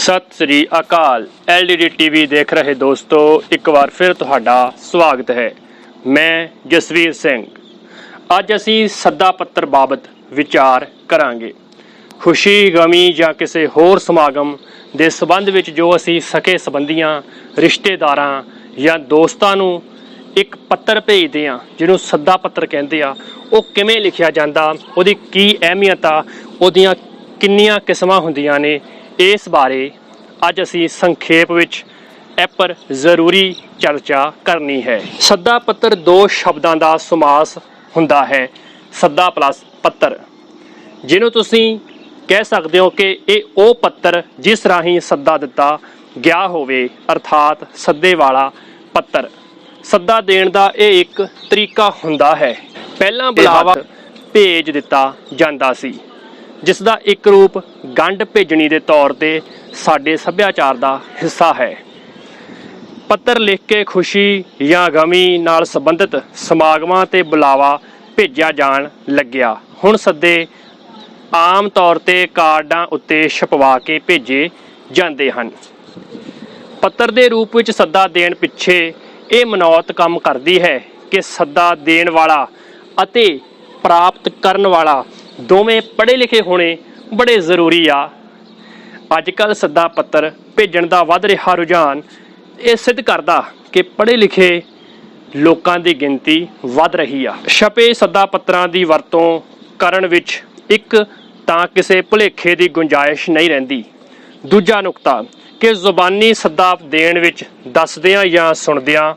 सत श्री अकाल। LDD TV देख रहे दोस्तों, एक बार फिर तुहाडा स्वागत है। मैं जसवीर सिंह। अज असी सद्दा पत्र बाबत विचार करांगे। खुशी गमी ਜਾਂ ਕਿਸੇ ਹੋਰ ਸਮਾਗਮ ਦੇ ਸੰਬੰਧ ਵਿੱਚ ਜੋ ਅਸੀਂ ਸਕੇ ਸੰਬੰਧੀਆਂ ਰਿਸ਼ਤੇਦਾਰਾਂ ਜਾਂ ਦੋਸਤਾਂ ਨੂੰ ਇੱਕ ਪੱਤਰ ਭੇਜਦੇ ਹਾਂ ਜਿਹਨੂੰ ਸੱਦਾ ਪੱਤਰ ਕਹਿੰਦੇ ਆ, ਉਹ ਕਿਵੇਂ ਲਿਖਿਆ ਜਾਂਦਾ, ਉਹਦੀ ਕੀ ਅਹਿਮੀਅਤ ਆ, ਉਹਦੀਆਂ ਕਿੰਨੀਆਂ ਕਿਸਮਾਂ ਹੁੰਦੀਆਂ ਨੇ, इस बारे अज असी संखेप विच पर जरूरी चर्चा करनी है। सद्दा पत्र दो शब्दों का समास हुंदा है, सद्दा प्लस पत्र, जिन्हों तुसी कह सकते हो कि ये वो पत्र जिस राही सद्दा दिता गया होवे, अर्थात सद्दे वाला पत्र। सद्दा देण दा ये एक तरीका हुंदा है। पहला बुलावा भेज दिता जांदा सी, जिस दा एक रूप गंढ भेजनी के तौर पर साडे सभ्याचार का हिस्सा है। पत्र लिख के खुशी या गमी नाल संबंधित समागमां ते बुलावा भेजा जान लग्या। हुण सद्दे आम तौर पर कार्डां उत्ते छपवा के भेजे जाते हैं। पत्र के रूप में सद्दा देण पिछे ये मनौत काम करती है कि सद्दा देण वाला अते प्राप्त करन वाला दोवें पढ़े लिखे होने बड़े जरूरी आ। अजकल सद्दा पत्र भेजण दा वध रहा रुझान ये सिद्ध करदा कि पढ़े लिखे लोकां दी गिनती वध रही आ। छपे सद्दा पत्रां दी वरतों करन विच एक तां किसे भुलेखे दी गुंजाइश नहीं रहिंदी। दूजा नुकता कि जुबानी सद्दा देण विच दसदियां या सुणदियां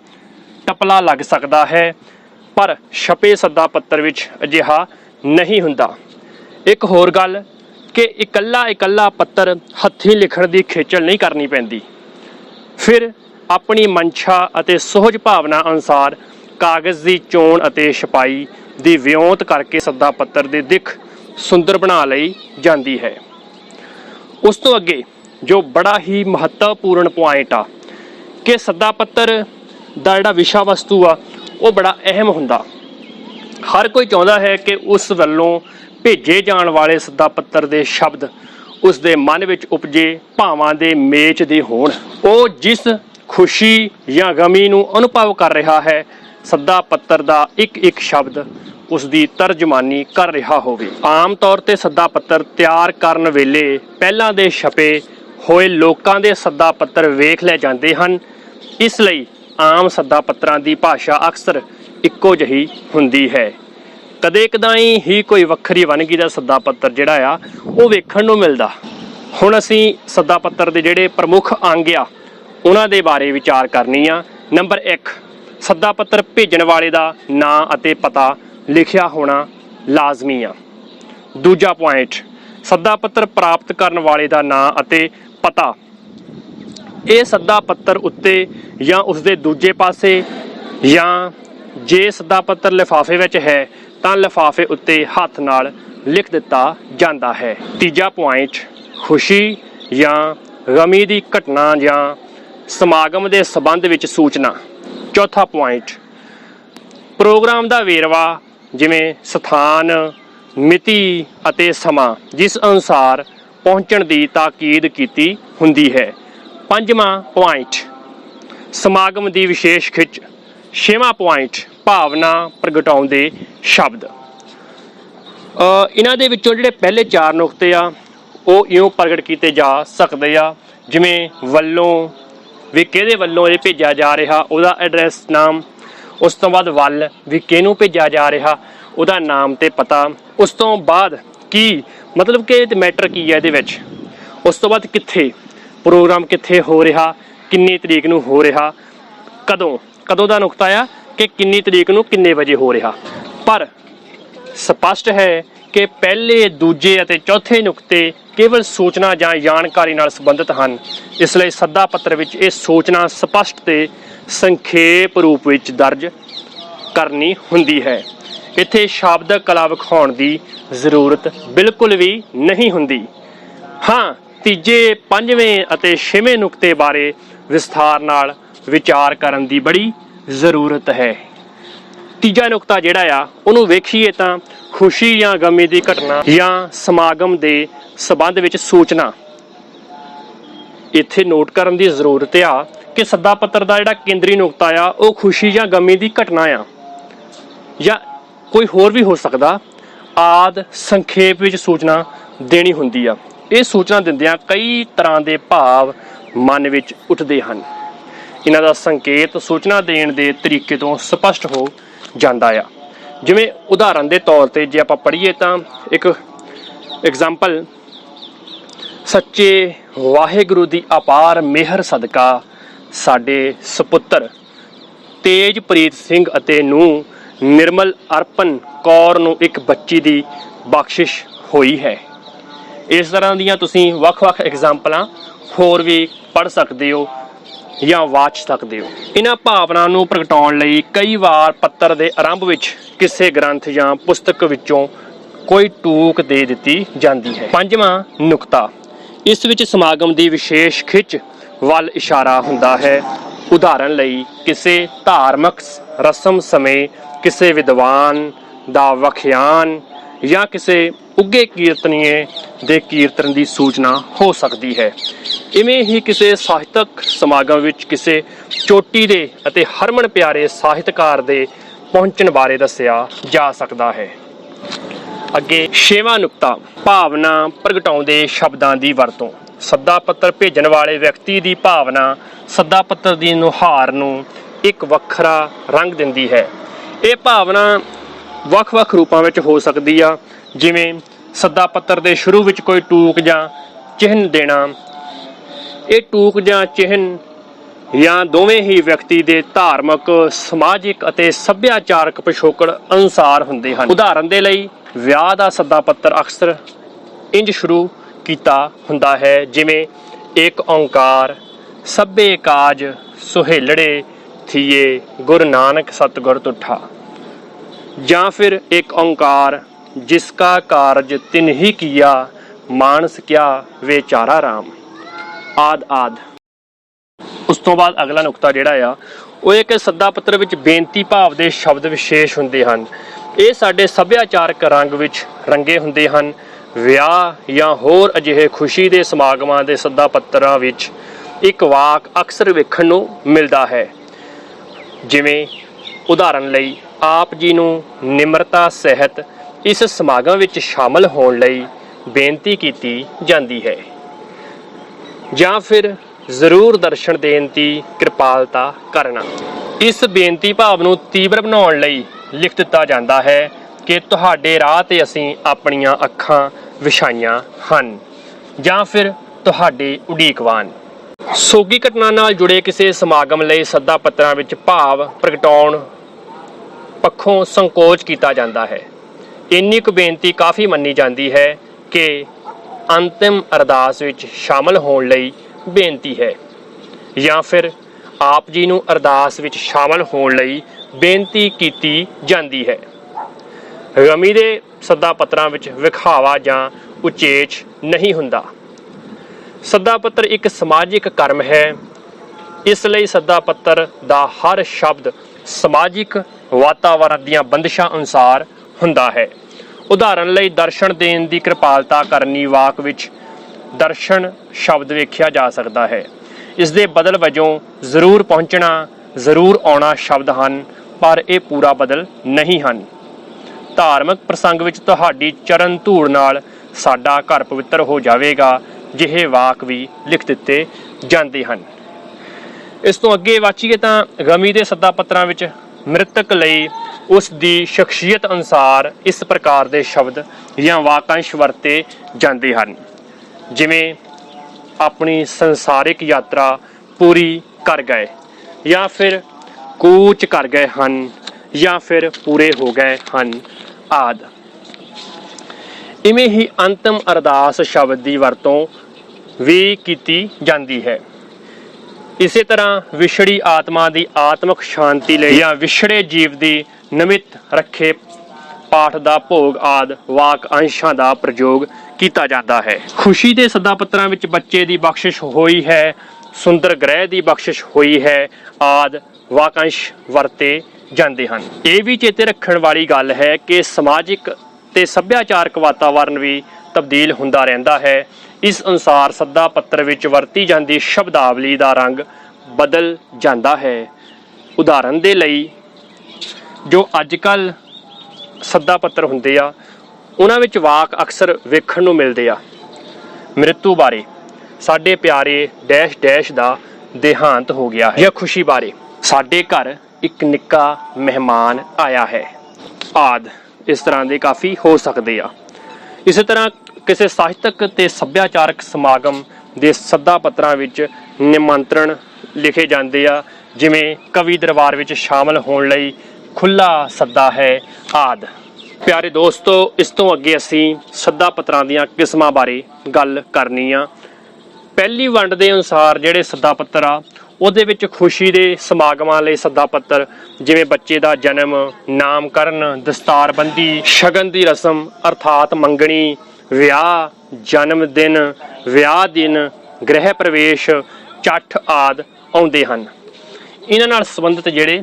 टपला लग सकदा है, पर छपे सद्दा पत्र विच अजिहा नहीं हुंदा। एक होर गल कि इकल्ला पत्र हत्थीं लिखण दी खेचल नहीं करनी पैंदी। फिर अपनी मंशा अते सुहज भावना अनुसार कागज़ की चोण अते छपाई दी विਉਂਤ करके सद्दा पत्र दी दिख सुंदर बना लई जाती है। उस तो अगे जो बड़ा ही महत्वपूर्ण पॉइंट आ कि सद्दा पत्र दा जिहड़ा विशा वस्तु आ वो बड़ा अहम हुंदा। हर कोई चाहुंदा है कि उस वल्लों भेजे जाण वाले सद्दा पत्र के शब्द उसके मन में उपजे भावां दे मेच दे होण। वो जिस खुशी या गमी नूं अनुभव कर रहा है, सद्दा पत्र का एक एक शब्द उसकी तर्जमानी कर रहा होवे। आम तौर पर सद्दा पत्र तैयार करन वेले पहलां दे छपे होए लोकां दे सद्दा पत्र वेख लै जांदे हन। इसलिए आम सद्दा पत्रां दी भाषा अक्सर इक्को जही हुंदी है। कदे कदाई ही कोई वक्खरी वनगी का सद्दा पत्र जिहड़ा आ वो वेखण नूं मिलदा। हुण असीं सद्दा पत्र दे जिहड़े प्रमुख अंग आ उन्हां दे बारे विचार करनी आ। नंबर 1, सद्दा पत्र भेजण वाले दा नां अते पता लिखिया होना लाजमी आ। दूजा पॉइंट, सद्दा पत्र प्राप्त करन वाले दा नां अते पता। ये सद्दा पत्र उत्ते या उसदे दूजे पासे या जे सद्दा पत्र लिफाफे विच है तां लिफाफे उत्ते हत्थ नाल लिख दिता जाता है। तीजा पॉइंट, खुशी या गमी की घटना या समागम के संबंध विच सूचना। चौथा पॉइंट, प्रोग्राम का वेरवा जिमें स्थान, मिति अते समा जिस अनुसार पहुँचण की ताकीद की हुंदी है। पंजवां पॉइंट, समागम की विशेष खिच। छेवां पॉइंट, भावना प्रगटाउंदे शब्द। इन्हां दे विचों जिहड़े पहले 4 नुकते आ वो इउं प्रगट किए जा सकते आ, जिवें वल्लों भी किहदे वल्लों ये भेजा जा रहा उहदा एड्रैस नाम, उस तो बाद वल भी किहनूं भेजा जा रहा उहदा नाम ते पता, उस तो बाद की मतलब कि मैटर की है इहदे विच, उस तो बाद कित्थे प्रोग्राम कित्थे हो रहा, किन्नी तरीक नूं हो रहा, कदों दा नुकता आ कि किन्नी तरीक नूं किन्ने बजे हो रहा। पर स्पष्ट है कि पहले, दूजे अते चौथे नुकते केवल सूचना जां जानकारी नाल संबंधित हैं। इसलिए सद्दा पत्र विच इह सूचना स्पष्ट ते संखेप रूप विच दर्ज करनी हुंदी है। इत्थे शब्द कला विखाउण दी जरूरत बिल्कुल भी नहीं हुंदी। हाँ, तीजे, पंजवें अते छेवें नुकते बारे विस्तार नाल विचार करन दी बड़ी जरूरत है। तीजा नुकता जिहड़ा आ उहनूं वेखीए तां खुशी या गमी की घटना या समागम के संबंध विच सूचना ਇੱਥੇ ਨੋਟ ਕਰਨ ਦੀ ਜ਼ਰੂਰਤ ਆ ਕਿ ਸੱਦਾ ਪੱਤਰ ਦਾ ਜਿਹੜਾ ਕੇਂਦਰੀ ਨੁਕਤਾ ਆ ਉਹ ਖੁਸ਼ੀ ਜਾਂ ਗਮੀ ਦੀ ਘਟਨਾ ਆ ਜਾਂ ਕੋਈ ਹੋਰ ਵੀ ਹੋ ਸਕਦਾ ਆਦ ਸੰਖੇਪ ਵਿੱਚ ਸੂਚਨਾ ਦੇਣੀ ਹੁੰਦੀ ਆ। ਇਹ ਸੂਚਨਾ ਦਿੰਦਿਆਂ ਕਈ ਤਰ੍ਹਾਂ ਦੇ ਭਾਵ ਮਨ ਵਿੱਚ ਉੱਠਦੇ ਹਨ। ਇਹਨਾਂ ਦਾ ਸੰਕੇਤ ਸੂਚਨਾ ਦੇਣ ਦੇ ਤਰੀਕੇ ਤੋਂ ਸਪਸ਼ਟ ਹੋ ਜਾਂਦਾ ਆ। ਜਿਵੇਂ ਉਦਾਹਰਨ ਦੇ ਤੌਰ ਤੇ ਜੇ ਆਪਾਂ ਪੜ੍ਹੀਏ ਤਾਂ ਇੱਕ ਐਗਜ਼ਾਮਪਲ, ਸੱਚੇ ਵਾਹਿਗੁਰੂ ਦੀ ਅਪਾਰ ਮਿਹਰ ਸਦਕਾ ਸਾਡੇ ਸੁਪੁੱਤਰ ਤੇਜਪ੍ਰੀਤ ਸਿੰਘ ਅਤੇ ਨੂੰਹ ਨਿਰਮਲ ਅਰਪਨ ਕੌਰ ਨੂੰ ਇੱਕ ਬੱਚੀ ਦੀ ਬਖਸ਼ਿਸ਼ ਹੋਈ ਹੈ। ਇਸ ਤਰ੍ਹਾਂ ਦੀਆਂ ਤੁਸੀਂ ਵੱਖ-ਵੱਖ ਐਗਜ਼ਾਮਪਲਾਂ ਹੋਰ ਵੀ ਪੜ੍ਹ ਸਕਦੇ ਹੋ ਜਾਂ ਵਾਚ ਸਕਦੇ ਹੋ। ਇਹਨਾਂ ਭਾਵਨਾ ਨੂੰ ਪ੍ਰਗਟਾਉਣ ਲਈ ਕਈ ਵਾਰ ਪੱਤਰ ਦੇ ਆਰੰਭ ਵਿੱਚ ਕਿਸੇ ਗ੍ਰੰਥ ਜਾਂ ਪੁਸਤਕ ਵਿੱਚੋਂ ਕੋਈ ਟੂਕ ਦੇ ਦਿੱਤੀ ਜਾਂਦੀ ਹੈ। ਪੰਜਵਾਂ ਨੁਕਤਾ, ਇਸ ਵਿੱਚ ਸਮਾਗਮ ਦੀ ਵਿਸ਼ੇਸ਼ ਖਿੱਚ ਵੱਲ ਇਸ਼ਾਰਾ ਹੁੰਦਾ ਹੈ। ਉਦਾਹਰਨ ਲਈ ਕਿਸੇ ਧਾਰਮਿਕ ਰਸਮ ਸਮੇਂ ਕਿਸੇ ਵਿਦਵਾਨ ਦਾ ਵਖਿਆਨ ਜਾਂ ਕਿਸੇ ਉੱਘੇ ਕੀਰਤਨੀਏ ਦੇ ਕੀਰਤਨ ਦੀ ਸੂਚਨਾ ਹੋ ਸਕਦੀ ਹੈ। ਇਵੇਂ ਹੀ ਕਿਸੇ ਸਾਹਿਤਕ ਸਮਾਗਮ ਵਿੱਚ ਕਿਸੇ ਚੋਟੀ ਦੇ ਅਤੇ ਹਰਮਨ ਪਿਆਰੇ ਸਾਹਿਤਕਾਰ ਦੇ ਪਹੁੰਚਣ ਬਾਰੇ ਦੱਸਿਆ ਜਾ ਸਕਦਾ ਹੈ। ਅੱਗੇ ਛੇਵਾਂ ਨੁਕਤਾ, ਭਾਵਨਾ ਪ੍ਰਗਟਾਉਂਦੇ ਸ਼ਬਦਾਂ ਦੀ ਵਰਤੋਂ। ਸੱਦਾ ਪੱਤਰ ਭੇਜਣ ਵਾਲੇ ਵਿਅਕਤੀ ਦੀ ਭਾਵਨਾ ਸੱਦਾ ਪੱਤਰ ਦੀ ਨੁਹਾਰ ਨੂੰ ਇੱਕ ਵੱਖਰਾ ਰੰਗ ਦਿੰਦੀ ਹੈ। ਇਹ ਭਾਵਨਾ ਵੱਖ-ਵੱਖ ਰੂਪਾਂ ਵਿੱਚ ਹੋ ਸਕਦੀ ਆ, ਜਿਵੇਂ ਸੱਦਾ ਪੱਤਰ ਦੇ ਸ਼ੁਰੂ ਵਿੱਚ ਕੋਈ ਟੂਕ ਜਾਂ ਚਿੰਨ੍ਹ ਦੇਣਾ। ਇਹ ਟੂਕ ਜਾਂ ਚਿੰਨ੍ਹ ਜਾਂ ਦੋਵੇਂ ਹੀ ਵਿਅਕਤੀ ਦੇ ਧਾਰਮਿਕ, ਸਮਾਜਿਕ ਅਤੇ ਸੱਭਿਆਚਾਰਕ ਪਿਛੋਕੜ ਅਨੁਸਾਰ ਹੁੰਦੇ ਹਨ। ਉਦਾਹਰਨ ਦੇ ਲਈ ਵਿਆਹ ਦਾ ਸੱਦਾ ਪੱਤਰ ਅਕਸਰ ਇੰਜ ਸ਼ੁਰੂ ਕੀਤਾ ਹੁੰਦਾ ਹੈ, ਜਿਵੇਂ ਏਕ ਓਂਕਾਰ ਸਭੇ ਕਾਜ ਸੁਹੇਲੜੇ ਥੀਏ ਗੁਰੂ ਨਾਨਕ ਸਤਿਗੁਰ ਤੁਠਾ, ਜਾਂ ਫਿਰ ਏਕ ਓਂਕਾਰ ਜਿਸਕਾ ਕਾਰਜ ਤਿਨ ਹੀ ਕੀਆ ਮਾਨਸ ਕਿਆ ਵਿਚਾਰਾ ਰਾਮ, ਆਦ ਆਦ। ਉਸ ਤੋਂ ਬਾਅਦ ਅਗਲਾ ਨੁਕਤਾ ਜਿਹੜਾ ਆ ਉਹ ਇਹ ਕਿ ਸੱਦਾ ਪੱਤਰ ਵਿੱਚ ਬੇਨਤੀ ਭਾਵ ਦੇ ਸ਼ਬਦ ਵਿਸ਼ੇਸ਼ ਹੁੰਦੇ ਹਨ। ਇਹ ਸਾਡੇ ਸੱਭਿਆਚਾਰਕ ਰੰਗ ਵਿੱਚ ਰੰਗੇ ਹੁੰਦੇ ਹਨ। ਵਿਆਹ ਜਾਂ ਹੋਰ ਅਜਿਹੇ ਖੁਸ਼ੀ ਦੇ ਸਮਾਗਮਾਂ ਦੇ ਸੱਦਾ ਪੱਤਰਾਂ ਵਿੱਚ ਇੱਕ ਵਾਕ ਅਕਸਰ ਵੇਖਣ ਨੂੰ ਮਿਲਦਾ ਹੈ, ਜਿਵੇਂ ਉਦਾਹਰਨ ਲਈ ਆਪ ਜੀ ਨੂੰ ਨਿਮਰਤਾ ਸਹਿਤ ਇਸ ਸਮਾਗਮ ਵਿੱਚ ਸ਼ਾਮਲ ਹੋਣ ਲਈ ਬੇਨਤੀ ਕੀਤੀ ਜਾਂਦੀ ਹੈ, ਜਾਂ ਫਿਰ ਜ਼ਰੂਰ ਦਰਸ਼ਨ ਦੇਣ ਦੀ ਕਿਰਪਾਲਤਾ ਕਰਨਾ। ਇਸ ਬੇਨਤੀ ਭਾਵ ਨੂੰ ਤੀਬਰ ਬਣਾਉਣ ਲਈ ਲਿਖ ਦਿੱਤਾ ਜਾਂਦਾ ਹੈ ਕਿ ਤੁਹਾਡੇ ਰਾਹ ਤੇ ਅਸੀਂ ਆਪਣੀਆਂ ਅੱਖਾਂ ਵਿਛਾਈਆਂ ਹਨ, ਜਾਂ ਫਿਰ ਤੁਹਾਡੇ ਉਡੀਕਵਾਨ। ਸੋਗੀ ਘਟਨਾ ਨਾਲ ਜੁੜੇ ਕਿਸੇ ਸਮਾਗਮ ਲਈ ਸੱਦਾ ਪੱਤਰਾਂ ਵਿੱਚ ਭਾਵ ਪ੍ਰਗਟਾਉਣ ਪੱਖੋਂ ਸੰਕੋਚ ਕੀਤਾ ਜਾਂਦਾ ਹੈ। ਇੰਨੀ ਕੁ ਬੇਨਤੀ ਕਾਫੀ ਮੰਨੀ ਜਾਂਦੀ ਹੈ ਕਿ ਅੰਤਿਮ ਅਰਦਾਸ ਵਿੱਚ ਸ਼ਾਮਲ ਹੋਣ ਲਈ ਬੇਨਤੀ ਹੈ, ਜਾਂ ਫਿਰ ਆਪ ਜੀ ਨੂੰ ਅਰਦਾਸ ਵਿੱਚ ਸ਼ਾਮਲ ਹੋਣ ਲਈ ਬੇਨਤੀ ਕੀਤੀ ਜਾਂਦੀ ਹੈ। ਗਮੀ ਦੇ ਸੱਦਾ ਪੱਤਰਾਂ ਵਿੱਚ ਵਿਖਾਵਾ ਜਾਂ ਉਚੇਚ ਨਹੀਂ ਹੁੰਦਾ। ਸੱਦਾ ਪੱਤਰ ਇੱਕ ਸਮਾਜਿਕ ਕਰਮ ਹੈ, ਇਸ ਲਈ ਸੱਦਾ ਪੱਤਰ ਦਾ ਹਰ ਸ਼ਬਦ ਸਮਾਜਿਕ ਵਾਤਾਵਰਣ ਦੀਆਂ ਬੰਦਿਸ਼ਾਂ ਅਨੁਸਾਰ ਹੁੰਦਾ ਹੈ। ਉਦਾਹਰਨ ਲਈ ਦਰਸ਼ਨ ਦੇਣ ਦੀ ਕਿਰਪਾਲਤਾ ਕਰਨੀ ਵਾਕ ਵਿੱਚ ਦਰਸ਼ਨ ਸ਼ਬਦ ਵੇਖਿਆ ਜਾ ਸਕਦਾ ਹੈ। ਇਸ ਦੇ ਬਦਲ ਵਜੋਂ ਜ਼ਰੂਰ ਪਹੁੰਚਣਾ, ਜ਼ਰੂਰ ਆਉਣਾ ਸ਼ਬਦ ਹਨ, ਪਰ ਇਹ ਪੂਰਾ ਬਦਲ ਨਹੀਂ ਹਨ। ਧਾਰਮਿਕ ਪ੍ਰਸੰਗ ਵਿੱਚ ਤੁਹਾਡੀ ਚਰਨ ਧੂੜ ਨਾਲ ਸਾਡਾ ਘਰ ਪਵਿੱਤਰ ਹੋ ਜਾਵੇਗਾ ਜਿਹੇ ਵਾਕ ਵੀ ਲਿਖ ਦਿੱਤੇ ਜਾਂਦੇ ਹਨ। ਇਸ ਤੋਂ ਅੱਗੇ ਵਾਚੀਏ ਤਾਂ ਗਮੀ ਦੇ ਸੱਦਾ ਪੱਤਰਾਂ ਵਿੱਚ ਮ੍ਰਿਤਕ ਲਈ ਉਸ ਦੀ ਸ਼ਖਸੀਅਤ ਅਨੁਸਾਰ ਇਸ ਪ੍ਰਕਾਰ ਦੇ ਸ਼ਬਦ ਜਾਂ ਵਾਕਾਂਸ਼ ਵਰਤੇ ਜਾਂਦੇ ਹਨ, ਜਿਵੇਂ ਆਪਣੀ ਸੰਸਾਰਿਕ ਯਾਤਰਾ ਪੂਰੀ ਕਰ ਗਏ, ਜਾਂ ਫਿਰ ਕੂਚ ਕਰ ਗਏ ਹਨ, ਜਾਂ ਫਿਰ ਪੂਰੇ ਹੋ ਗਏ ਹਨ ਆਦਿ। ਇਵੇਂ ਹੀ ਅੰਤਮ ਅਰਦਾਸ ਸ਼ਬਦ ਦੀ ਵਰਤੋਂ ਵੀ ਕੀਤੀ ਜਾਂਦੀ ਹੈ। ਇਸੇ ਤਰ੍ਹਾਂ ਵਿਛੜੀ ਆਤਮਾ ਦੀ ਆਤਮਿਕ ਸ਼ਾਂਤੀ ਲਈ ਜਾਂ ਵਿਛੜੇ ਜੀਵ ਦੀ ਨਿਮਿਤ ਰੱਖੇ ਪਾਠ ਦਾ ਭੋਗ ਆਦਿ ਵਾਕ ਅੰਸ਼ਾਂ ਦਾ ਪ੍ਰਯੋਗ ਕੀਤਾ ਜਾਂਦਾ ਹੈ। ਖੁਸ਼ੀ ਦੇ ਸੱਦਾ ਪੱਤਰਾਂ ਵਿੱਚ ਬੱਚੇ ਦੀ ਬਖਸ਼ਿਸ਼ ਹੋਈ ਹੈ, ਸੁੰਦਰ ਗ੍ਰਹਿ ਦੀ ਬਖਸ਼ਿਸ਼ ਹੋਈ ਹੈ ਆਦਿ ਵਾਕਾਂਸ਼ ਵਰਤੇ ਜਾਂਦੇ ਹਨ। ਇਹ ਵੀ ਚੇਤੇ ਰੱਖਣ ਵਾਲੀ ਗੱਲ ਹੈ ਕਿ ਸਮਾਜਿਕ ਤੇ ਸੱਭਿਆਚਾਰਕ ਵਾਤਾਵਰਣ ਵੀ ਤਬਦੀਲ ਹੁੰਦਾ ਰਹਿੰਦਾ ਹੈ। ਇਸ ਅਨੁਸਾਰ ਸੱਦਾ ਪੱਤਰ ਵਿੱਚ ਵਰਤੀ ਜਾਂਦੀ ਸ਼ਬਦਾਵਲੀ ਦਾ ਰੰਗ ਬਦਲ ਜਾਂਦਾ ਹੈ। ਉਦਾਹਰਨ ਦੇ ਲਈ ਜੋ ਅੱਜ ਕੱਲ੍ਹ ਸੱਦਾ ਪੱਤਰ ਹੁੰਦੇ ਆ ਉਹਨਾਂ ਵਿੱਚ ਵਾਕ ਅਕਸਰ ਵੇਖਣ ਨੂੰ ਮਿਲਦੇ ਆ। ਮ੍ਰਿਤੂ ਬਾਰੇ, ਸਾਡੇ ਪਿਆਰੇ ਡੈਸ਼ ਡੈਸ਼ ਦਾ ਦੇਹਾਂਤ ਹੋ ਗਿਆ ਹੈ, ਜਾਂ ਖੁਸ਼ੀ ਬਾਰੇ, ਸਾਡੇ ਘਰ ਇੱਕ ਨਿੱਕਾ ਮਹਿਮਾਨ ਆਇਆ ਹੈ ਆਦਿ। ਇਸ ਤਰ੍ਹਾਂ ਦੇ ਕਾਫੀ ਹੋ ਸਕਦੇ ਆ। ਇਸੇ ਤਰ੍ਹਾਂ ਕਿਸੇ ਸਾਹਿਤਕ ਤੇ ਸੱਭਿਆਚਾਰਕ ਸਮਾਗਮ ਦੇ ਸੱਦਾ ਪੱਤਰਾਂ ਵਿੱਚ ਨਿਮੰਤਰਣ ਲਿਖੇ ਜਾਂਦੇ ਆ, ਜਿਵੇਂ ਕਵੀ ਦਰਬਾਰ ਵਿੱਚ ਸ਼ਾਮਲ ਹੋਣ ਲਈ ਖੁੱਲ੍ਹਾ ਸੱਦਾ ਹੈ ਆਦਿ। ਪਿਆਰੇ ਦੋਸਤੋ, ਇਸ ਤੋਂ ਅੱਗੇ ਅਸੀਂ ਸੱਦਾ ਪੱਤਰਾਂ ਦੀਆਂ ਕਿਸਮਾਂ ਬਾਰੇ ਗੱਲ ਕਰਨੀ ਆ। ਪਹਿਲੀ ਵੰਡ ਦੇ ਅਨੁਸਾਰ ਜਿਹੜੇ ਸੱਦਾ ਪੱਤਰ ਆ ਉਹਦੇ ਵਿੱਚ ਖੁਸ਼ੀ ਦੇ ਸਮਾਗਮਾਂ ਲਈ ਸੱਦਾ ਪੱਤਰ, ਜਿਵੇਂ ਬੱਚੇ ਦਾ ਜਨਮ, ਨਾਮਕਰਨ, ਦਸਤਾਰਬੰਦੀ, ਸ਼ਗਨ ਦੀ ਰਸਮ ਅਰਥਾਤ ਮੰਗਣੀ, ਵਿਆਹ, ਜਨਮ ਦਿਨ, ਵਿਆਹ ਦਿਨ, ਗ੍ਰਹਿ ਪ੍ਰਵੇਸ਼, ਚੱਠ ਆਦਿ ਆਉਂਦੇ ਹਨ। ਇਹਨਾਂ ਨਾਲ ਸੰਬੰਧਿਤ ਜਿਹੜੇ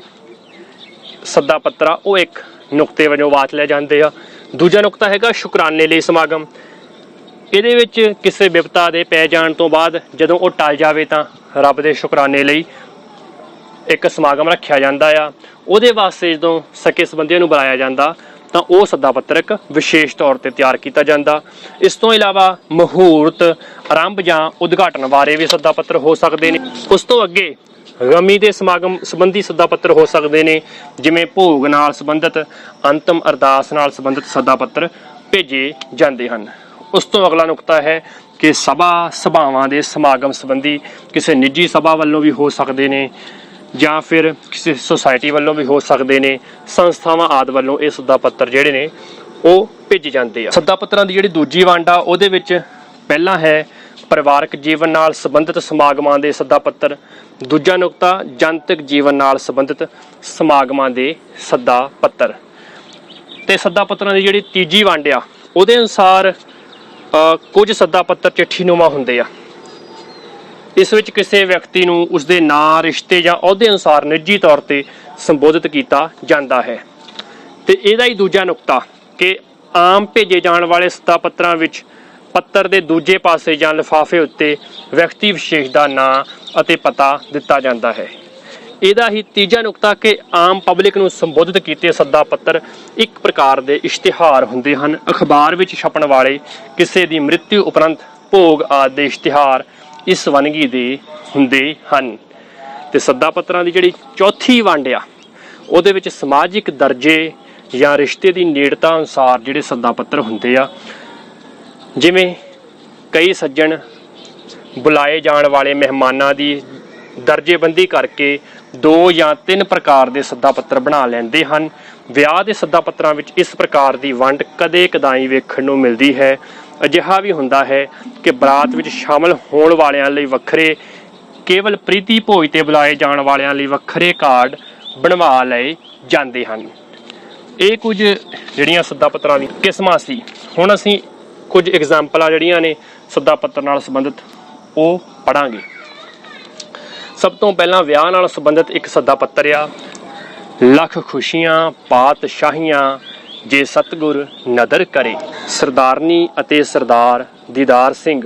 ਸੱਦਾ ਪੱਤਰ ਆ ਉਹ ਇੱਕ ਨੁਕਤੇ ਵਜੋਂ ਵਾਚ ਲਏ ਜਾਂਦੇ ਆ। ਦੂਜਾ ਨੁਕਤਾ ਹੈਗਾ ਸ਼ੁਕਰਾਨੇ ਲਈ ਸਮਾਗਮ। ਇਹਦੇ ਵਿੱਚ ਕਿਸੇ ਬਿਪਤਾ ਦੇ ਪੈ ਜਾਣ ਤੋਂ ਬਾਅਦ ਜਦੋਂ ਉਹ ਟਲ ਜਾਵੇ ਤਾਂ ਰੱਬ ਦੇ ਸ਼ੁਕਰਾਨੇ ਲਈ ਇੱਕ ਸਮਾਗਮ ਰੱਖਿਆ ਜਾਂਦਾ ਆ। ਉਹਦੇ ਵਾਸਤੇ ਜਦੋਂ ਸਕੇ ਸੰਬੰਧੀਆਂ ਨੂੰ ਬੁਲਾਇਆ ਜਾਂਦਾ ਤਾਂ ਉਹ ਸੱਦਾ ਪੱਤਰ ਇੱਕ ਵਿਸ਼ੇਸ਼ ਤੌਰ ਤੇ ਤਿਆਰ ਕੀਤਾ ਜਾਂਦਾ। ਇਸ ਤੋਂ ਇਲਾਵਾ ਮਹੂਰਤ, ਆਰੰਭ ਜਾਂ ਉਦਘਾਟਨ ਬਾਰੇ ਵੀ ਸੱਦਾ ਪੱਤਰ ਹੋ ਸਕਦੇ ਨੇ। ਉਸ ਤੋਂ ਅੱਗੇ ਗਮੀ ਦੇ ਸਮਾਗਮ ਸੰਬੰਧੀ ਸੱਦਾ ਪੱਤਰ ਹੋ ਸਕਦੇ ਨੇ, ਜਿਵੇਂ ਭੋਗ ਨਾਲ ਸੰਬੰਧਿਤ, ਅੰਤਮ ਅਰਦਾਸ ਨਾਲ ਸੰਬੰਧਿਤ ਸੱਦਾ ਪੱਤਰ ਭੇਜੇ ਜਾਂਦੇ ਹਨ। ਉਸ ਤੋਂ ਅਗਲਾ ਨੁਕਤਾ ਹੈ ਕਿ ਸਭਾਵਾਂ ਦੇ ਸਮਾਗਮ ਸੰਬੰਧੀ ਕਿਸੇ ਨਿੱਜੀ ਸਭਾ ਵੱਲੋਂ ਵੀ ਹੋ ਸਕਦੇ ਨੇ ਜਾਂ ਫਿਰ ਕਿਸੇ ਸੁਸਾਇਟੀ ਵੱਲੋਂ ਵੀ ਹੋ ਸਕਦੇ ਨੇ, ਸੰਸਥਾਵਾਂ ਆਦਿ ਵੱਲੋਂ ਇਹ ਸੱਦਾ ਪੱਤਰ ਜਿਹੜੇ ਨੇ ਉਹ ਭੇਜੇ ਜਾਂਦੇ ਆ। ਸੱਦਾ ਪੱਤਰਾਂ ਦੀ ਜਿਹੜੀ ਦੂਜੀ ਵੰਡ ਆ ਉਹਦੇ ਵਿੱਚ ਪਹਿਲਾ ਹੈ ਪਰਿਵਾਰਕ ਜੀਵਨ ਨਾਲ ਸੰਬੰਧਿਤ ਸਮਾਗਮਾਂ ਦੇ ਸੱਦਾ ਪੱਤਰ। ਦੂਜਾ ਨੁਕਤਾ ਜਨਤਕ ਜੀਵਨ ਨਾਲ ਸੰਬੰਧਿਤ ਸਮਾਗਮਾਂ ਦੇ ਸੱਦਾ ਪੱਤਰ। ਤੇ ਸੱਦਾ ਪੱਤਰਾਂ ਦੀ ਜਿਹੜੀ ਤੀਜੀ ਵੰਡ ਆ ਉਹਦੇ ਅਨੁਸਾਰ ਕੁਝ ਸੱਦਾ ਪੱਤਰ ਚਿੱਠੀਨੁਮਾ ਹੁੰਦੇ ਆ। ਇਸ ਵਿੱਚ ਕਿਸੇ ਵਿਅਕਤੀ ਨੂੰ ਉਸਦੇ ਨਾਂ, ਰਿਸ਼ਤੇ ਜਾਂ ਅਹੁਦੇ ਅਨੁਸਾਰ ਨਿੱਜੀ ਤੌਰ ਤੇ ਸੰਬੋਧਿਤ ਕੀਤਾ ਜਾਂਦਾ ਹੈ। ਤੇ ਇਹਦਾ ਹੀ ਦੂਜਾ ਨੁਕਤਾ ਕਿ ਆਮ ਭੇਜੇ ਜਾਣ ਵਾਲੇ ਸੱਦਾ ਪੱਤਰਾਂ ਵਿੱਚ ਪੱਤਰ ਦੇ ਦੂਜੇ ਪਾਸੇ ਜਾਂ ਲਿਫਾਫੇ ਉੱਤੇ ਵਿਅਕਤੀ ਵਿਸ਼ੇਸ਼ ਦਾ ਨਾਂ ਅਤੇ ਪਤਾ ਦਿੱਤਾ ਜਾਂਦਾ ਹੈ। ਇਹਦਾ ਹੀ ਤੀਜਾ ਨੁਕਤਾ ਕਿ ਆਮ ਪਬਲਿਕ ਨੂੰ ਸੰਬੋਧਿਤ ਕੀਤੇ ਸੱਦਾ ਪੱਤਰ ਇੱਕ ਪ੍ਰਕਾਰ ਦੇ ਇਸ਼ਤਿਹਾਰ ਹੁੰਦੇ ਹਨ। ਅਖਬਾਰ ਵਿੱਚ ਛਪਣ ਵਾਲੇ ਕਿਸੇ ਦੀ ਮ੍ਰਿਤਿੂ ਉਪਰੰਤ ਭੋਗ ਆਦਿ ਦੇ ਇਸ਼ਤਿਹਾਰ ਇਸ ਵੰਨਗੀ ਦੇ ਹੁੰਦੇ ਹਨ। ਤੇ ਸੱਦਾ ਪੱਤਰਾਂ ਦੀ ਜਿਹੜੀ ਚੌਥੀ ਵੰਡ ਆ ਉਹਦੇ ਵਿੱਚ ਸਮਾਜਿਕ ਦਰਜੇ ਜਾਂ ਰਿਸ਼ਤੇ ਦੀ ਨੇੜਤਾ ਅਨੁਸਾਰ ਜਿਹੜੇ ਸੱਦਾ ਪੱਤਰ ਹੁੰਦੇ ਆ, ਜਿਵੇਂ ਕਈ ਸੱਜਣ ਬੁਲਾਏ ਜਾਣ ਵਾਲੇ ਮਹਿਮਾਨਾਂ ਦੀ ਦਰਜੇਬੰਦੀ ਕਰਕੇ 2 ਜਾਂ 3 ਪ੍ਰਕਾਰ ਦੇ ਸੱਦਾ ਪੱਤਰ ਬਣਾ ਲੈਂਦੇ ਹਨ। ਵਿਆਹ ਦੇ ਸੱਦਾ ਪੱਤਰਾਂ ਵਿੱਚ ਇਸ ਪ੍ਰਕਾਰ ਦੀ ਵੰਡ ਕਦੇ ਕਦਾਈ ਵੇਖਣ ਨੂੰ ਮਿਲਦੀ ਹੈ। ਅਜਿਹਾ ਵੀ ਹੁੰਦਾ ਹੈ ਕਿ ਬਰਾਤ ਵਿੱਚ ਸ਼ਾਮਲ ਹੋਣ ਵਾਲਿਆਂ ਲਈ ਵੱਖਰੇ, ਕੇਵਲ ਪ੍ਰੀਤੀ ਭੋਜ ਤੇ ਬੁਲਾਏ ਜਾਣ ਵਾਲਿਆਂ ਲਈ ਵੱਖਰੇ ਕਾਰਡ ਬਣਵਾ ਲਏ ਜਾਂਦੇ ਹਨ। ਇਹ ਕੁਝ ਜਿਹੜੀਆਂ ਸੱਦਾ ਪੱਤਰਾਂ ਦੀ ਕਿਸਮਾਂ ਸੀ। ਹੁਣ ਅਸੀਂ ਕੁਝ ਐਗਜ਼ਾਮਪਲਾਂ ਜਿਹੜੀਆਂ ਨੇ ਸੱਦਾ ਪੱਤਰ ਨਾਲ ਸੰਬੰਧਿਤ ਉਹ ਪੜਾਂਗੇ। ਸਭ ਤੋਂ ਪਹਿਲਾਂ ਵਿਆਹ ਨਾਲ ਸੰਬੰਧਿਤ ਇੱਕ ਸੱਦਾ ਪੱਤਰ ਆ, ਲੱਖ ਖੁਸ਼ੀਆਂ ਪਾਤਸ਼ਾਹੀਆਂ ਜੇ ਸਤਿਗੁਰ ਨਦਰ ਕਰੇ। ਸਰਦਾਰਨੀ ਅਤੇ ਸਰਦਾਰ ਦੀਦਾਰ ਸਿੰਘ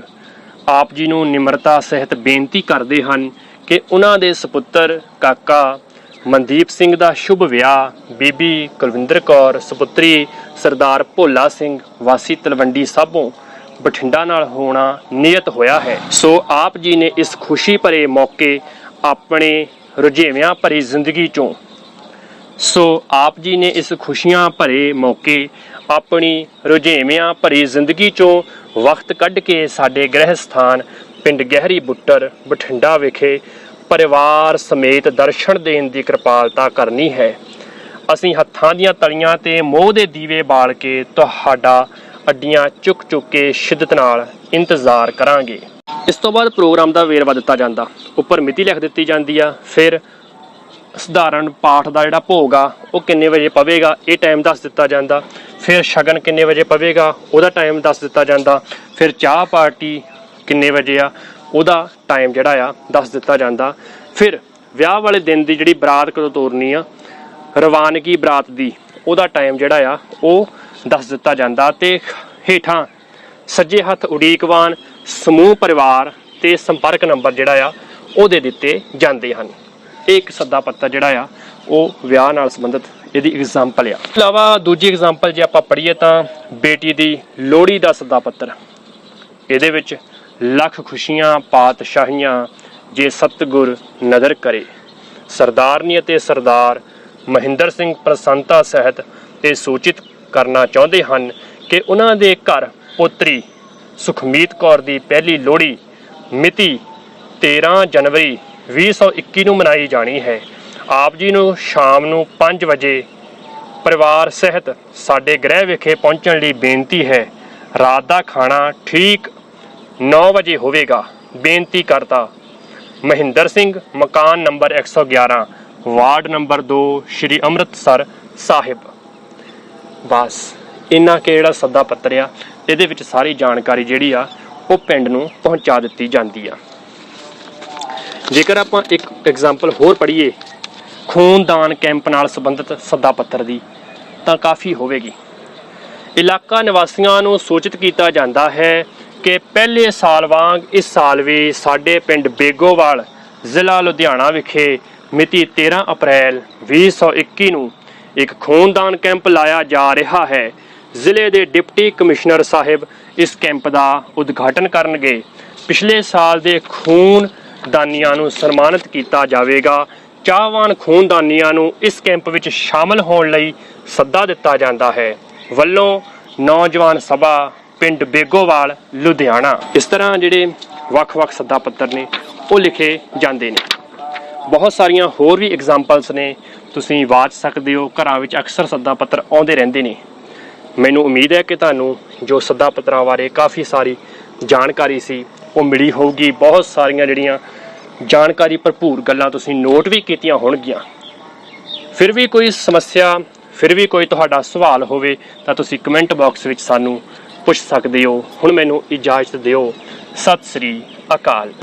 ਆਪ ਜੀ ਨੂੰ ਨਿਮਰਤਾ ਸਹਿਤ ਬੇਨਤੀ ਕਰਦੇ ਹਨ ਕਿ ਉਹਨਾਂ ਦੇ ਸਪੁੱਤਰ ਕਾਕਾ ਮਨਦੀਪ ਸਿੰਘ ਦਾ ਸ਼ੁਭ ਵਿਆਹ ਬੀਬੀ ਕੁਲਵਿੰਦਰ ਕੌਰ ਸੁਪੁੱਤਰੀ ਸਰਦਾਰ ਭੋਲਾ ਸਿੰਘ ਵਾਸੀ ਤਲਵੰਡੀ ਸਾਬੋਂ ਬਠਿੰਡਾ ਨਾਲ ਹੋਣਾ ਨਿਯਤ ਹੋਇਆ ਹੈ। ਸੋ ਆਪ ਜੀ ਨੇ ਇਸ ਖੁਸ਼ੀ ਭਰੇ ਮੌਕੇ ਆਪਣੇ ਰੁਝੇਵਿਆਂ ਭਰੀ ਜ਼ਿੰਦਗੀ ਚੋਂ ਆਪਣੀ ਰੁਝੇਵਿਆਂ ਭਰੀ ਜ਼ਿੰਦਗੀ ਚੋਂ ਵਕਤ ਕੱਢ ਕੇ ਸਾਡੇ ਗ੍ਰਹਿ ਸਥਾਨ ਪਿੰਡ ਗਹਿਰੀ ਬੁੱਟਰ ਬਠਿੰਡਾ ਵਿਖੇ ਪਰਿਵਾਰ ਸਮੇਤ ਦਰਸ਼ਨ ਦੇਣ ਦੀ ਕਿਰਪਾਲਤਾ ਕਰਨੀ ਹੈ। ਅਸੀਂ ਹੱਥਾਂ ਦੀਆਂ ਤਲੀਆਂ ਤੇ ਮੋਹ ਦੇ ਦੀਵੇ ਬਾਲ ਕੇ ਤੁਹਾਡਾ ਅੱਡੀਆਂ ਚੁੱਕ ਕੇ ਸ਼ਿੱਦਤ ਨਾਲ ਇੰਤਜ਼ਾਰ ਕਰਾਂਗੇ। ਇਸ ਤੋਂ ਬਾਅਦ ਪ੍ਰੋਗਰਾਮ ਦਾ ਵੇਰਵਾ ਦਿੱਤਾ ਜਾਂਦਾ, ਉੱਪਰ ਮਿਤੀ ਲਿਖ ਦਿੱਤੀ ਜਾਂਦੀ ਆ। ਫਿਰ ਸਧਾਰਨ ਪਾਠ ਦਾ ਜਿਹੜਾ ਭੋਗ ਆ ਉਹ ਕਿੰਨੇ ਵਜੇ ਪਵੇਗਾ ਇਹ ਟਾਈਮ ਦੱਸ ਦਿੱਤਾ ਜਾਂਦਾ। ਫਿਰ ਸ਼ਗਨ ਕਿੰਨੇ ਵਜੇ ਪਵੇਗਾ ਉਹਦਾ ਟਾਈਮ ਦੱਸ ਦਿੱਤਾ ਜਾਂਦਾ। ਫਿਰ ਚਾਹ ਪਾਰਟੀ ਕਿੰਨੇ ਵਜੇ ਆ ਉਹਦਾ ਟਾਈਮ ਜਿਹੜਾ ਆ ਦੱਸ ਦਿੱਤਾ ਜਾਂਦਾ। ਫਿਰ ਵਿਆਹ ਵਾਲੇ ਦਿਨ ਦੀ ਜਿਹੜੀ ਬਰਾਤ ਕਦੋਂ ਤੋਰਨੀ ਆ, ਰਵਾਨਗੀ ਬਰਾਤ ਦੀ, ਉਹਦਾ ਟਾਈਮ ਜਿਹੜਾ ਆ ਉਹ ਦੱਸ ਦਿੱਤਾ ਜਾਂਦਾ। ਤੇ ਹੇਠਾਂ ਸੱਜੇ ਹੱਥ ਉਡੀਕਵਾਨ ਸਮੂਹ ਪਰਿਵਾਰ ਤੇ ਸੰਪਰਕ ਨੰਬਰ ਜਿਹੜਾ ਆ ਉਹਦੇ ਦਿੱਤੇ ਜਾਂਦੇ ਹਨ। ਇਹ ਇੱਕ ਸੱਦਾ ਪੱਤਰ ਜਿਹੜਾ ਆ ਉਹ ਵਿਆਹ ਨਾਲ ਸੰਬੰਧਿਤ ਇਹਦੀ ਐਗਜ਼ਾਮਪਲ ਆ। ਇਲਾਵਾ ਦੂਜੀ ਐਗਜ਼ਾਮਪਲ ਜੇ ਆਪਾਂ ਪੜ੍ਹੀਏ ਤਾਂ ਬੇਟੀ ਦੀ ਲੋਹੜੀ ਦਾ ਸੱਦਾ ਪੱਤਰ। ਇਹਦੇ ਵਿੱਚ ਲੱਖ ਖੁਸ਼ੀਆਂ ਪਾਤਸ਼ਾਹੀਆਂ ਜੇ ਸਤਿਗੁਰ ਨਦਰ ਕਰੇ। ਸਰਦਾਰਨੀ ਅਤੇ ਸਰਦਾਰ ਮਹਿੰਦਰ ਸਿੰਘ ਪ੍ਰਸੰਨਤਾ ਸਹਿਤ ਇਹ ਸੂਚਿਤ ਕਰਨਾ ਚਾਹੁੰਦੇ ਹਨ ਕਿ ਉਹਨਾਂ ਦੇ ਘਰ ਪੋਤਰੀ ਸੁਖਮੀਤ ਕੌਰ ਦੀ ਪਹਿਲੀ ਲੋਹੜੀ ਮਿਤੀ 13 ਜਨਵਰੀ 2021 ਨੂੰ ਮਨਾਈ ਜਾਣੀ ਹੈ। ਆਪ ਜੀ ਨੂੰ ਸ਼ਾਮ ਨੂੰ 5 ਵਜੇ ਪਰਿਵਾਰ ਸਹਿਤ ਸਾਡੇ ਗ੍ਰਹਿ ਵਿਖੇ ਪਹੁੰਚਣ ਲਈ ਬੇਨਤੀ ਹੈ। ਰਾਤ ਦਾ ਖਾਣਾ ਠੀਕ 9 ਵਜੇ ਹੋਵੇਗਾ। ਬੇਨਤੀ ਕਰਤਾ ਮਹਿੰਦਰ ਸਿੰਘ, ਮਕਾਨ number 111, ward number 2, Shri Amritsar Sahib. ਬਸ ਇੰਨਾ ਕਿ ਜਿਹੜਾ ਸੱਦਾ ਪੱਤਰ ਆ ਇਹਦੇ ਵਿੱਚ ਸਾਰੀ ਜਾਣਕਾਰੀ ਜਿਹੜੀ ਆ ਉਹ ਪਿੰਡ ਨੂੰ ਪਹੁੰਚਾ ਦਿੱਤੀ ਜਾਂਦੀ ਆ। ਜੇਕਰ ਆਪਾਂ ਇੱਕ ਐਗਜ਼ਾਮਪਲ ਹੋਰ ਪੜ੍ਹੀਏ ਖੂਨਦਾਨ ਕੈਂਪ ਨਾਲ ਸੰਬੰਧਿਤ ਸੱਦਾ ਪੱਤਰ ਦੀ ਤਾਂ ਕਾਫੀ ਹੋਵੇਗੀ। ਇਲਾਕਾ ਨਿਵਾਸੀਆਂ ਨੂੰ ਸੂਚਿਤ ਕੀਤਾ ਜਾਂਦਾ ਹੈ ਕਿ ਪਹਿਲੇ ਸਾਲ ਵਾਂਗ ਇਸ ਸਾਲ ਵੀ ਸਾਡੇ ਪਿੰਡ ਬੇਗੋਵਾਲ ਜ਼ਿਲ੍ਹਾ ਲੁਧਿਆਣਾ ਵਿਖੇ ਮਿਤੀ 13 ਅਪ੍ਰੈਲ 2021 ਨੂੰ ਇੱਕ ਖੂਨਦਾਨ ਕੈਂਪ ਲਾਇਆ ਜਾ ਰਿਹਾ ਹੈ। ਜ਼ਿਲ੍ਹੇ ਦੇ ਡਿਪਟੀ ਕਮਿਸ਼ਨਰ ਸਾਹਿਬ ਇਸ ਕੈਂਪ ਦਾ ਉਦਘਾਟਨ ਕਰਨਗੇ। ਪਿਛਲੇ ਸਾਲ ਦੇ ਖੂਨਦਾਨੀਆਂ ਨੂੰ ਸਨਮਾਨਿਤ ਕੀਤਾ ਜਾਵੇਗਾ। ਚਾਹਵਾਨ ਖੂਨਦਾਨੀਆਂ ਨੂੰ ਇਸ ਕੈਂਪ ਵਿੱਚ ਸ਼ਾਮਲ ਹੋਣ ਲਈ ਸੱਦਾ ਦਿੱਤਾ ਜਾਂਦਾ ਹੈ। ਵੱਲੋਂ ਨੌਜਵਾਨ ਸਭਾ ਪਿੰਡ ਬੇਗੋਵਾਲ ਲੁਧਿਆਣਾ। ਇਸ ਤਰ੍ਹਾਂ ਜਿਹੜੇ ਵੱਖ-ਵੱਖ ਸੱਦਾ ਪੱਤਰ ਨੇ ਉਹ ਲਿਖੇ ਜਾਂਦੇ ਨੇ। ਬਹੁਤ ਸਾਰੀਆਂ ਹੋਰ ਵੀ ਐਗਜ਼ਾਮਪਲਸ ਨੇ, ਤੁਸੀਂ ਵਾਚ ਸਕਦੇ ਹੋ। ਘਰਾਂ ਵਿੱਚ ਅਕਸਰ ਸੱਦਾ ਪੱਤਰ ਆਉਂਦੇ ਰਹਿੰਦੇ ਨੇ। ਮੈਨੂੰ ਉਮੀਦ ਹੈ ਕਿ ਤੁਹਾਨੂੰ ਜੋ ਸੱਦਾ ਪੱਤਰਾਂ ਬਾਰੇ ਕਾਫੀ ਸਾਰੀ ਜਾਣਕਾਰੀ ਸੀ ਉਹ ਮਿਲੀ ਹੋਊਗੀ। ਬਹੁਤ ਸਾਰੀਆਂ ਜਿਹੜੀਆਂ ਜਾਣਕਾਰੀ ਭਰਪੂਰ ਗੱਲਾਂ ਤੁਸੀਂ ਨੋਟ ਵੀ ਕੀਤੀਆਂ ਹੋਣਗੀਆਂ। ਫਿਰ ਵੀ ਕੋਈ ਸਮੱਸਿਆ, ਫਿਰ ਵੀ ਕੋਈ ਤੁਹਾਡਾ ਸਵਾਲ ਹੋਵੇ ਤਾਂ ਤੁਸੀਂ ਕਮੈਂਟ ਬਾਕਸ ਵਿੱਚ ਸਾਨੂੰ ਪੁੱਛ ਸਕਦੇ ਹੋ। ਹੁਣ ਮੈਨੂੰ ਇਜਾਜ਼ਤ ਦਿਓ। ਸਤਿ ਸ੍ਰੀ ਅਕਾਲ।